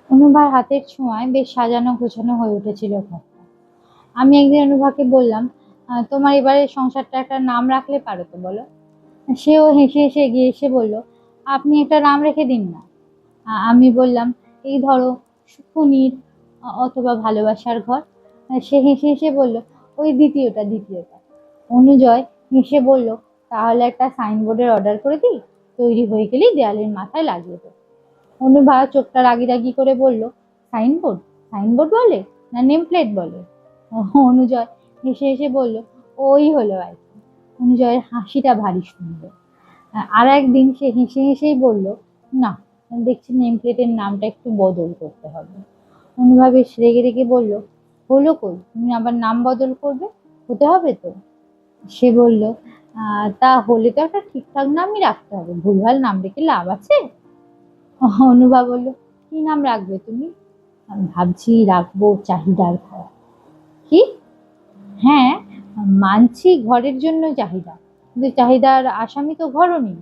অনুভার হাতের ছোঁয়ায় বেশ সাজানো গোছানো হয়ে উঠেছিল ঘরটা। আমি একদিন অনুভাকে বললাম, তোমার এবারে সংসারটা একটা নাম রাখলে পারো তো বলো? সেও হেসে হেসে এগিয়ে এসে বলল, আপনি একটা নাম রেখে দিন না। আমি বললাম, এই ধরো সুখনির অথবা ভালোবাসার ঘর। সে হেসে হেসে বলল, ওই দ্বিতীয়টা দ্বিতীয়টা। অনুজয় হেসে বলল, তাহলে একটা সাইনবোর্ডের অর্ডার করে দিই, তৈরি হয়ে গেলেই দেয়ালের মাথায় লাগিয়ে দেবো। অনুভা চোখটা রাগি রাগি করে বলল, সাইনবোর্ড? সাইনবোর্ড বলে না নেম প্লেট বলে? অনুজয় হেসে হেসে বলল, ওই হলো আর কি। অনুজয়ের হাসিটা ভারী সুন্দর। আর একদিন সে হেসে হেসেই বলল, না, দেখছি নেম প্লেটের নামটা একটু বদল করতে হবে। অনুভা বেশ রেগে রেগে বলল, হলো কই, তুমি আবার নাম বদল করবে? হতে হবে তো। সে বলল, তা হলে তো একটা ঠিকঠাক নামই রাখতে হবে, ভুলভাল নাম রেখে লাভ আছে? অনুভা বলল, কি নাম রাখবে তুমি? আমি ভাবছি রাখবো চাহিদার ঘর। কি? হ্যাঁ, মানছি ঘরের জন্য চাহিদা, কিন্তু চাহিদার আসামি তো ঘরও নেই।